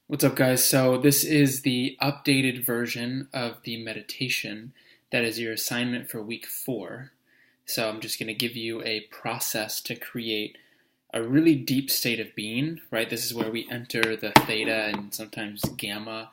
What's up, guys? So, this is the updated version of the meditation that is your assignment for week 4. So, I'm just going to give you a process to create a really deep state of being, right? This is where we enter the theta and sometimes gamma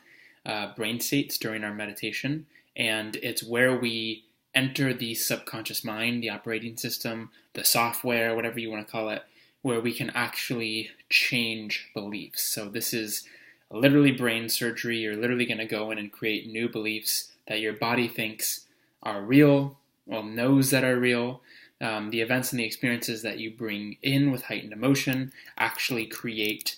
brain states during our meditation. And it's where we enter the subconscious mind, the operating system, the software, whatever you want to call it, where we can actually change beliefs. So, this is literally brain surgery. You're literally going to go in and create new beliefs that your body thinks are real, well, knows that are real. The events and the experiences that you bring in with heightened emotion actually create,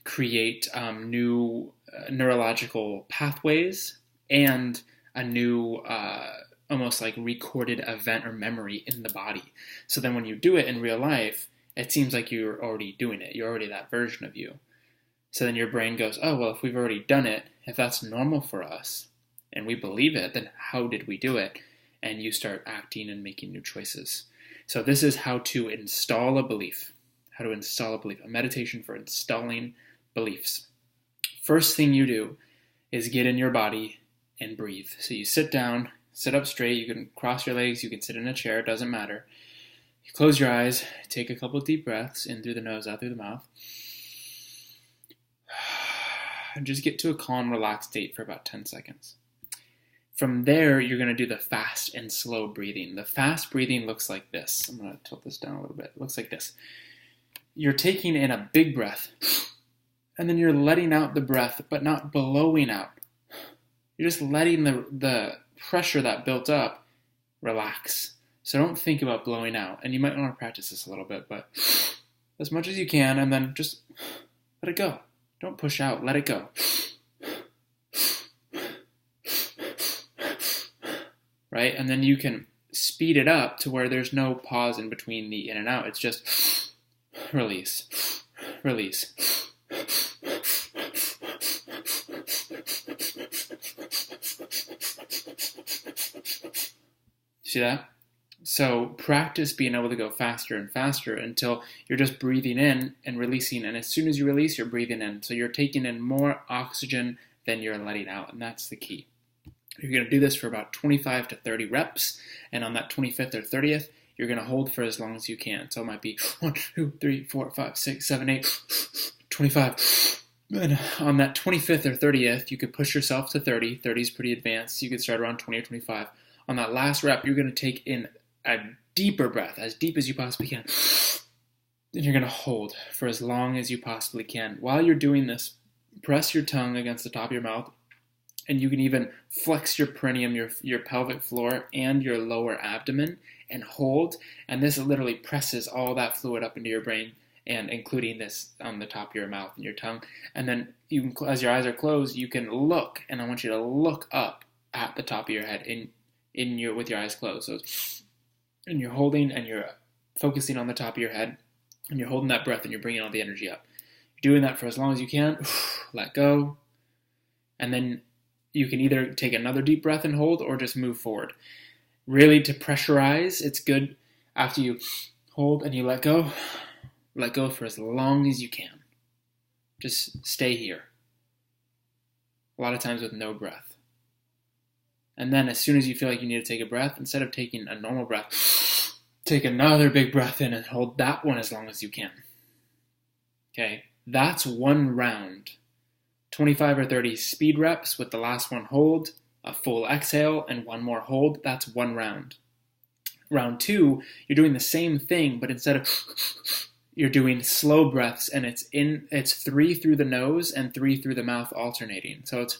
create new neurological pathways and a new almost like recorded event or memory in the body. So then when you do it in real life, it seems like you're already doing it. You're already that version of you. So then your brain goes, oh, well, if we've already done it, if that's normal for us, and we believe it, then how did we do it? And you start acting and making new choices. So this is how to install a belief. A meditation for installing beliefs. First thing you do is get in your body and breathe. So you sit down, sit up straight, you can cross your legs, you can sit in a chair, it doesn't matter. You close your eyes, take a couple deep breaths, in through the nose, out through the mouth. And just get to a calm, relaxed state for about 10 seconds. From there, you're going to do the fast and slow breathing. The fast breathing looks like this. I'm going to tilt this down a little bit. It looks like this. You're taking in a big breath, and then you're letting out the breath, but not blowing out. You're just letting the pressure that built up relax. So don't think about blowing out. And you might want to practice this a little bit, but as much as you can, and then just let it go. Don't push out, let it go. Right? And then you can speed it up to where there's no pause in between the in and out. It's just release, release. See that? So practice being able to go faster and faster until you're just breathing in and releasing. And as soon as you release, you're breathing in. So you're taking in more oxygen than you're letting out. And that's the key. You're going to do this for about 25 to 30 reps. And on that 25th or 30th, you're going to hold for as long as you can. So it might be 1, 2, 3, 4, 5, 6, 7, 8, 25. And on that 25th or 30th, you could push yourself to 30. 30 is pretty advanced. You could start around 20 or 25. On that last rep, you're going to take in a deeper breath, as deep as you possibly can. Then you're going to hold for as long as you possibly can. While you're doing this, press your tongue against the top of your mouth, and you can even flex your perineum, your pelvic floor, and your lower abdomen, and hold. And this literally presses all that fluid up into your brain, and including this on the top of your mouth and your tongue. And then you can, as your eyes are closed, you can look, and I want you to look up at the top of your head with your eyes closed. So and you're holding and you're focusing on the top of your head, and you're holding that breath and you're bringing all the energy up. You're doing that for as long as you can. Let go. And then you can either take another deep breath and hold or just move forward. Really, to pressurize, it's good after you hold and you let go for as long as you can. Just stay here. A lot of times with no breath. And then as soon as you feel like you need to take a breath, instead of taking a normal breath, take another big breath in and hold that one as long as you can. Okay, that's one round. 25 or 30 speed reps with the last one hold, a full exhale, and one more hold. That's one round. Round 2, you're doing the same thing, but instead of you're doing slow breaths, and it's 3 through the nose and 3 through the mouth alternating. So it's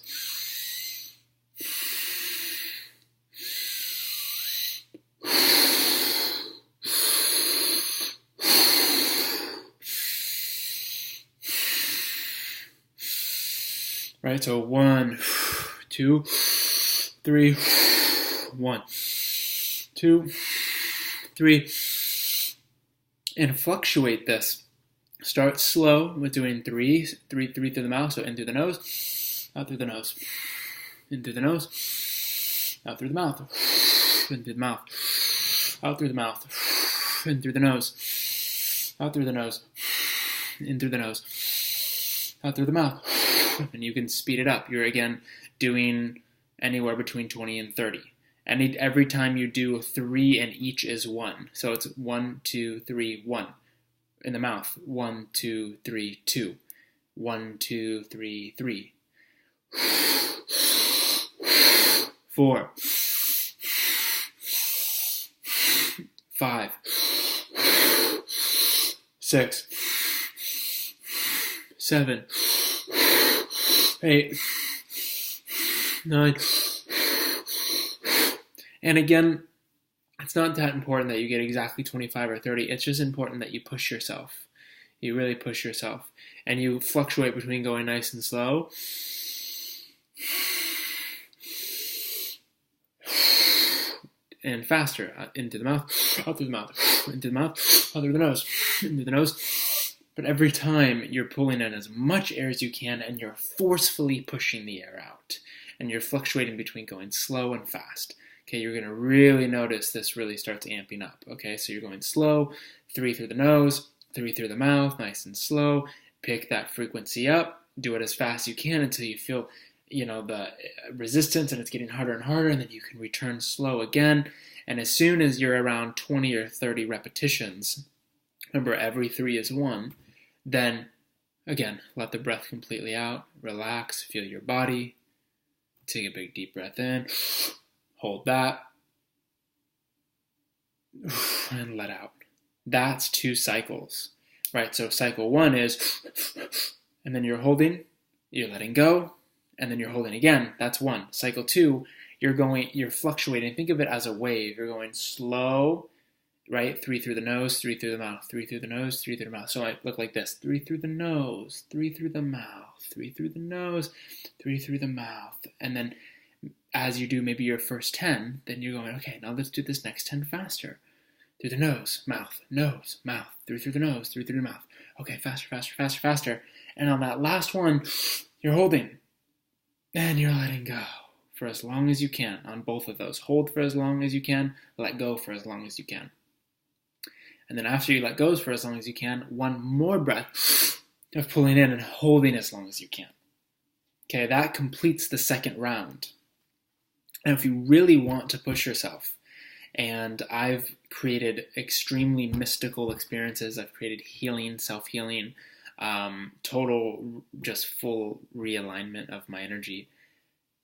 right, so 1, 2, 3, 1, 2, 3, and fluctuate this. Start slow with doing 3 through the mouth, so in through the nose, out through the nose, in through the nose, out through the mouth, in through the mouth, out through the mouth, in through the nose, out through the nose, in through the nose, out through the mouth. And you can speed it up. You're, again, doing anywhere between 20 and 30. And every time you do 3 and each is 1. So it's 1, 2, 3, 1. In the mouth, 1, 2, 3, 2. 1, 2, 3, 3. 4. 5. 6. 7. 8. 9. And again, it's not that important that you get exactly 25 or 30. It's just important that you push yourself. You really push yourself. And you fluctuate between going nice and slow. And faster. Into the mouth, out through the mouth, into the mouth, out through the nose, into the nose. But every time you're pulling in as much air as you can and you're forcefully pushing the air out. And you're fluctuating between going slow and fast. Okay, you're going to really notice this really starts amping up. Okay, so you're going slow, 3 through the nose, 3 through the mouth, nice and slow. Pick that frequency up. Do it as fast as you can until you feel, the resistance and it's getting harder and harder, and then you can return slow again. And as soon as you're around 20 or 30 repetitions, remember every 3 is 1, then again, let the breath completely out. Relax, feel your body. Take a big deep breath in. Hold that, and let out. That's 2 cycles, right? So cycle 1 is, and then you're holding, you're letting go, and then you're holding again. That's 1. Cycle 2, you're fluctuating. Think of it as a wave. You're going slow, right? 3 through the nose, 3 through the mouth, 3 through the nose, 3 through the mouth. So I look like this: 3 through the nose, 3 through the mouth, 3 through the nose, 3 through the mouth, and then as you do maybe your first 10, then you're going, okay, now let's do this next 10 faster. Through the nose, mouth, through the nose, through the mouth. Okay, faster, faster, faster, faster. And on that last one, you're holding. And you're letting go for as long as you can on both of those. Hold for as long as you can, let go for as long as you can. And then after you let go for as long as you can, one more breath of pulling in and holding as long as you can. Okay, that completes the second round. And if you really want to push yourself, and I've created extremely mystical experiences, I've created healing, self-healing, total, just full realignment of my energy.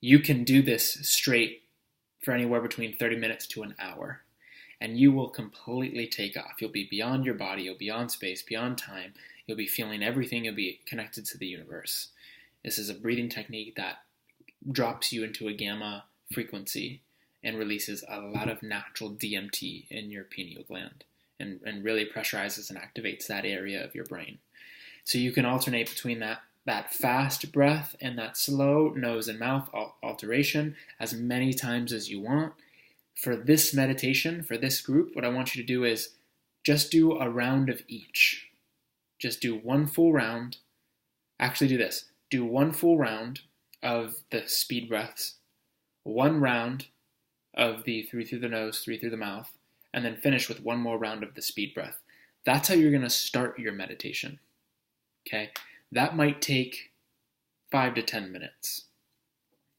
You can do this straight for anywhere between 30 minutes to an hour, and you will completely take off. You'll be beyond your body, you'll be beyond space, beyond time. You'll be feeling everything, you'll be connected to the universe. This is a breathing technique that drops you into a gamma frequency and releases a lot of natural DMT in your pineal gland and really pressurizes and activates that area of your brain. So you can alternate between that fast breath and that slow nose and mouth alteration as many times as you want. For this meditation, for this group, what I want you to do is just do a round of each. Just do one full round. Actually do this. Do one full round of the speed breaths, one round of the 3 through the nose, 3 through the mouth, and then finish with one more round of the speed breath. That's how you're going to start your meditation. Okay? That might take 5 to 10 minutes.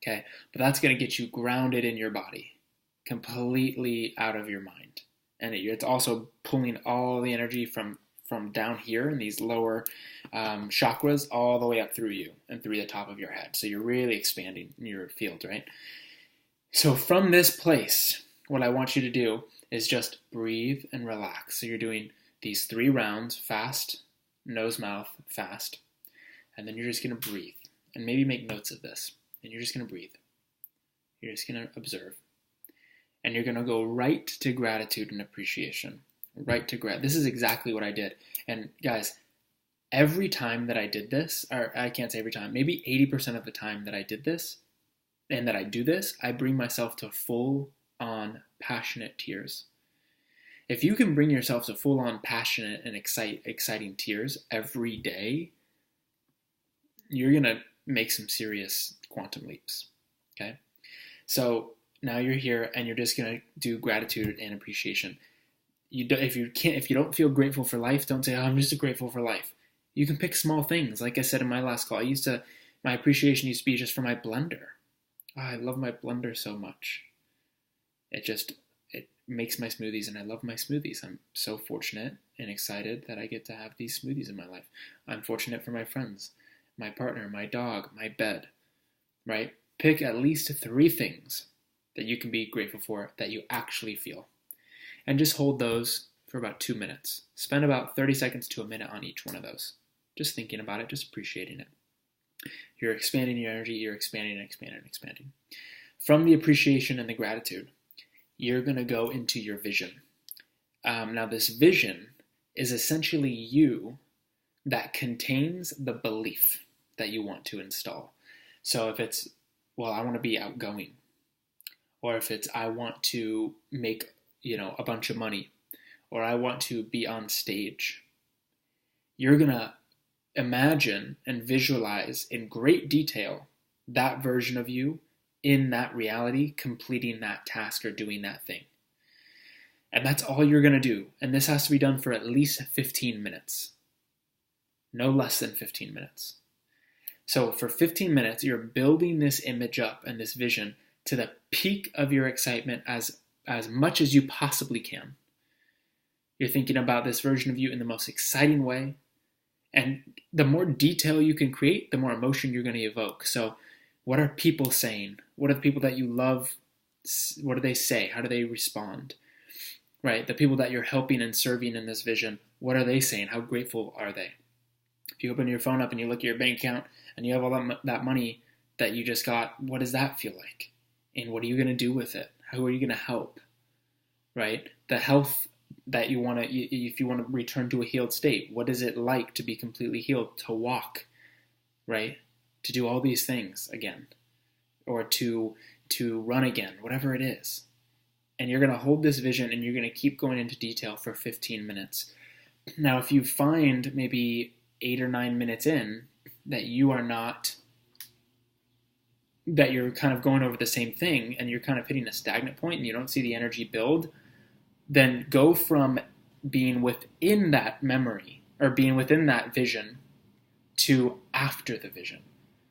Okay? But that's going to get you grounded in your body, completely out of your mind. And it's also pulling all the energy from down here in these lower chakras all the way up through you and through the top of your head. So you're really expanding your field, right? So from this place, what I want you to do is just breathe and relax. So you're doing these 3 rounds, fast, nose, mouth, fast. And then you're just going to breathe. And maybe make notes of this. And you're just going to breathe. You're just going to observe. And you're going to go right to gratitude and appreciation. Right to gratitude. This is exactly what I did. And guys, every time that I did this, or I can't say every time, maybe 80% of the time that I did this, and that I do this, I bring myself to full-on passionate tears. If you can bring yourself to full-on passionate and exciting tears every day, you're going to make some serious quantum leaps, okay? So now you're here and you're just going to do gratitude and appreciation. If you don't feel grateful for life, don't say, oh, I'm just grateful for life. You can pick small things. Like I said in my last call, my appreciation used to be just for my blender. Oh, I love my blender so much. It makes my smoothies, and I love my smoothies. I'm so fortunate and excited that I get to have these smoothies in my life. I'm fortunate for my friends, my partner, my dog, my bed, right? Pick at least 3 things that you can be grateful for that you actually feel. And just hold those for about 2 minutes. Spend about 30 seconds to a minute on each one of those. Just thinking about it, just appreciating it. You're expanding your energy, you're expanding and expanding and expanding. From the appreciation and the gratitude, you're going to go into your vision. Now, this vision is essentially you that contains the belief that you want to install. So if it's, well, I want to be outgoing, or if it's, I want to make, a bunch of money, or I want to be on stage, you're going to imagine and visualize in great detail that version of you in that reality, completing that task or doing that thing. And that's all you're going to do. And this has to be done for at least 15 minutes. No less than 15 minutes. So for 15 minutes, you're building this image up and this vision to the peak of your excitement as much as you possibly can. You're thinking about this version of you in the most exciting way. And the more detail you can create, the more emotion you're going to evoke. So what are people saying? What are the people that you love? What do they say? How do they respond? Right? The people that you're helping and serving in this vision, what are they saying? How grateful are they? If you open your phone up and you look at your bank account and you have all that money that you just got, what does that feel like? And what are you going to do with it? How are you going to help? Right? The health that you want to, if you want to return to a healed state, what is it like to be completely healed, to walk, right? To do all these things again, or to run again, whatever it is. And you're going to hold this vision and you're going to keep going into detail for 15 minutes. Now, if you find maybe 8 or 9 minutes in that you're kind of going over the same thing and you're kind of hitting a stagnant point and you don't see the energy build, then go from being within that memory or being within that vision to after the vision.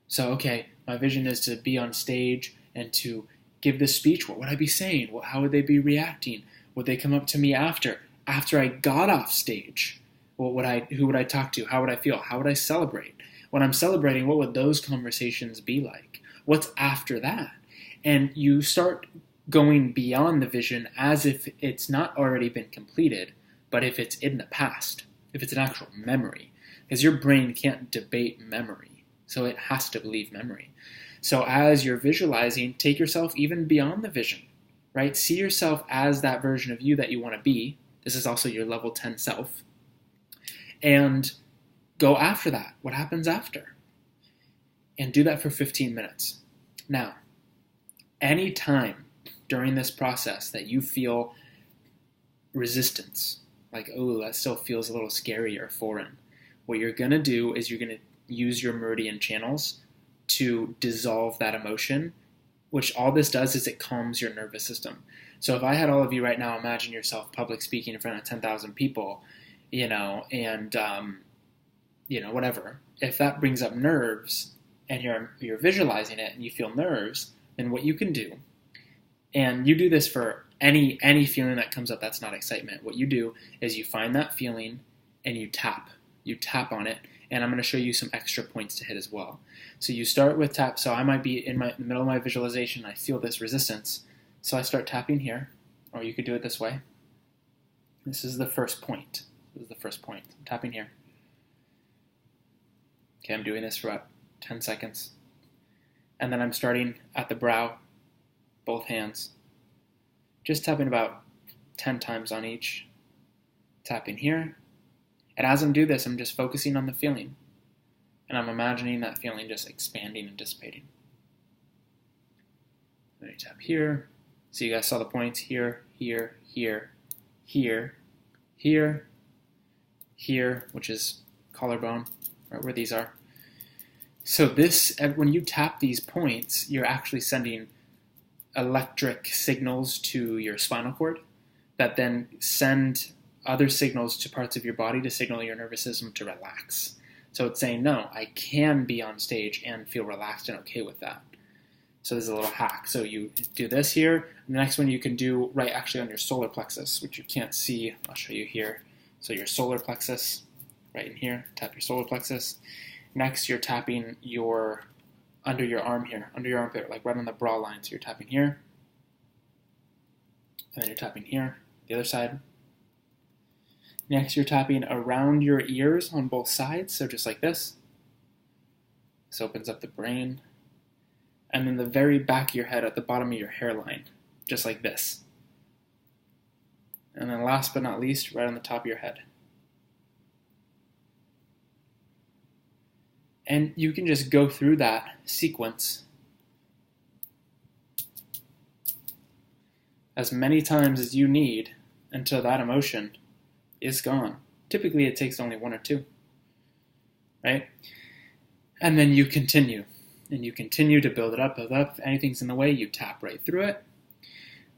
So, okay, my vision is to be on stage and to give this speech. What would I be saying? How would they be reacting? Would they come up to me after I got off stage? Who would I talk to? How would I feel? How would I celebrate? When I'm celebrating, what would those conversations be like? What's after that? And you start going beyond the vision as if it's not already been completed, but if it's in the past, if it's an actual memory, because your brain can't debate memory, so it has to believe memory. So as you're visualizing, take yourself even beyond the vision, right? See yourself as that version of you that you want to be. This is also your level 10 self. And go after that. What happens after? And do that for 15 minutes. Now, any time during this process that you feel resistance, like, oh, that still feels a little scary or foreign, what you're going to do is you're going to use your meridian channels to dissolve that emotion, which all this does is it calms your nervous system. So if I had all of you right now imagine yourself public speaking in front of 10,000 people, and whatever, if that brings up nerves and you're visualizing it and you feel nerves, then what you can do, and you do this for any feeling that comes up that's not excitement, what you do is you find that feeling and you tap on it. And I'm going to show you some extra points to hit as well. So you start with tap. So I might be in the middle of my visualization. I feel this resistance. So I start tapping here, or you could do it this way. This is the first point. I'm tapping here. Okay, I'm doing this for about 10 seconds. And then I'm starting at the brow, both hands. Just tapping about 10 times on each. Tapping here. And as I'm doing this, I'm just focusing on the feeling. And I'm imagining that feeling just expanding and dissipating. Then you tap here. So you guys saw the points here, here, here, here, here, here, which is collarbone, right where these are. So this, when you tap these points, you're actually sending electric signals to your spinal cord that then send other signals to parts of your body to signal your nervous system to relax. So it's saying, no, I can be on stage and feel relaxed and okay with that. So this is a little hack. So you do this here. And the next one you can do right actually on your solar plexus, which you can't see. I'll show you here. So your solar plexus, right in here, tap your solar plexus. Next, you're tapping your under your arm here, under your armpit, like right on the bra line. So you're tapping here, and then you're tapping here, the other side. Next, you're tapping around your ears on both sides, so just like this. This opens up the brain. And then the very back of your head at the bottom of your hairline, just like this. And then last but not least, right on the top of your head. And you can just go through that sequence as many times as you need until that emotion is gone. Typically it takes only 1 or 2, right? And then you continue. And you continue to build it up, build up. If anything's in the way, you tap right through it.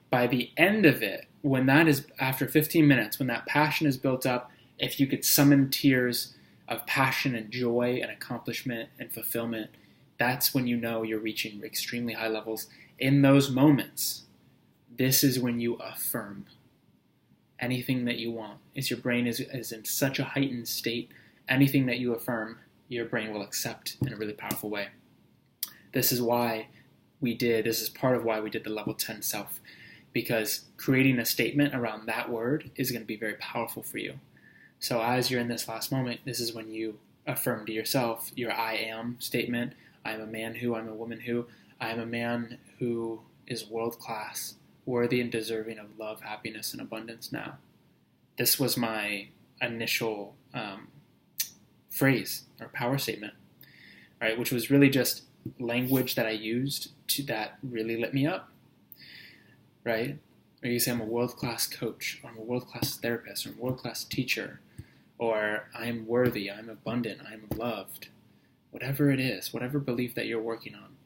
By the end of it, when that is after 15 minutes, when that passion is built up, if you could summon tears of passion and joy and accomplishment and fulfillment, that's when you know you're reaching extremely high levels. In those moments, this is when you affirm anything that you want. Is your brain is in such a heightened state, anything that you affirm, your brain will accept in a really powerful way. This is part of why we did the level 10 self, because creating a statement around that word is going to be very powerful for you. So as you're in this last moment, this is when you affirm to yourself your I am statement. I am a man who, I'm a woman who, I am a man who is world class, worthy and deserving of love, happiness, and abundance now. This was my initial phrase or power statement, right? Which was really just language that I used that really lit me up, right? Or you say I'm a world-class coach, or I'm a world-class therapist, or I'm a world-class teacher, or I'm worthy, I'm abundant, I'm loved. Whatever it is, whatever belief that you're working on,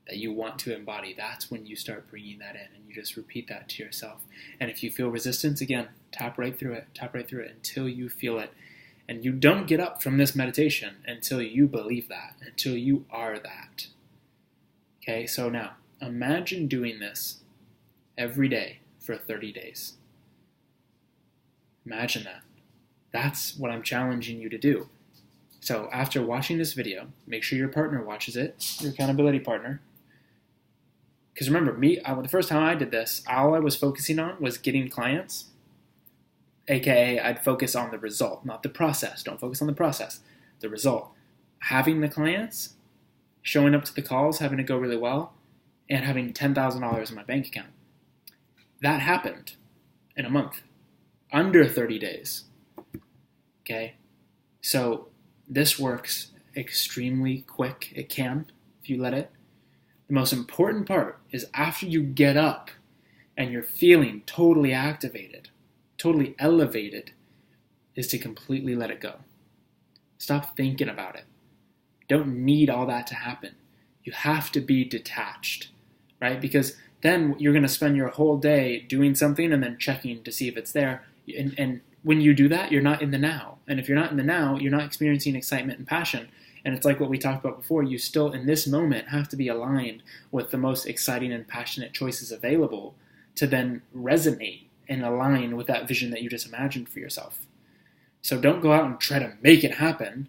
that you want to embody, that's when you start bringing that in, and you just repeat that to yourself. And if you feel resistance, again, tap right through it until you feel it. And you don't get up from this meditation until you believe that, until you are that. Okay, so now, imagine doing this every day for 30 days. Imagine that. That's what I'm challenging you to do. So after watching this video, make sure your partner watches it, your accountability partner. Because remember, the first time I did this, all I was focusing on was getting clients. AKA, I'd focus on the result, not the process. Don't focus on the process, the result. Having the clients, showing up to the calls, having it go really well, and having $10,000 in my bank account. That happened in a month, under 30 days. Okay? So this works extremely quick. It can, if you let it. The most important part is after you get up and you're feeling totally activated, totally elevated, is to completely let it go. Stop thinking about it. Don't need all that to happen. You have to be detached, right? Because then you're going to spend your whole day doing something and then checking to see if it's there. And when you do that, you're not in the now. And if you're not in the now, you're not experiencing excitement and passion. And it's like what we talked about before. You still, in this moment, have to be aligned with the most exciting and passionate choices available to then resonate and align with that vision that you just imagined for yourself. So don't go out and try to make it happen.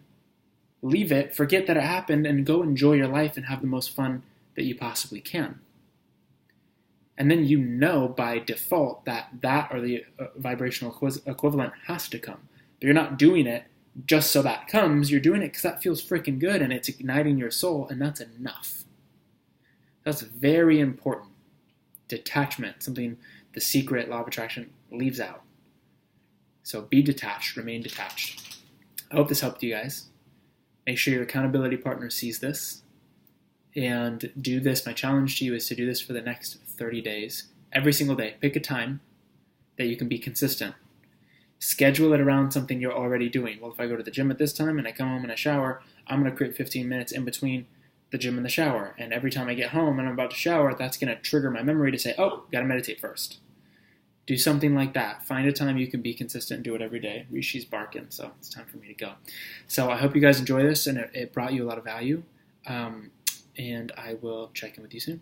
Leave it, forget that it happened, and go enjoy your life and have the most fun that you possibly can. And then you know by default that or the vibrational equivalent has to come. But you're not doing it just so that comes. You're doing it because that feels freaking good and it's igniting your soul, and that's enough. That's very important. Detachment, something the secret law of attraction leaves out. So be detached, remain detached. I hope this helped you guys. Make sure your accountability partner sees this and do this. My challenge to you is to do this for the next 30 days. Every single day. Pick a time that you can be consistent. Schedule it around something you're already doing. Well, if I go to the gym at this time and I come home and I shower, I'm going to create 15 minutes in between the gym and the shower. And every time I get home and I'm about to shower, that's going to trigger my memory to say, oh, got to meditate first. do something like that. Find a time you can be consistent and do it every day. Rishi's barking, so it's time for me to go. So I hope you guys enjoy this and it brought you a lot of value. And I will check in with you soon.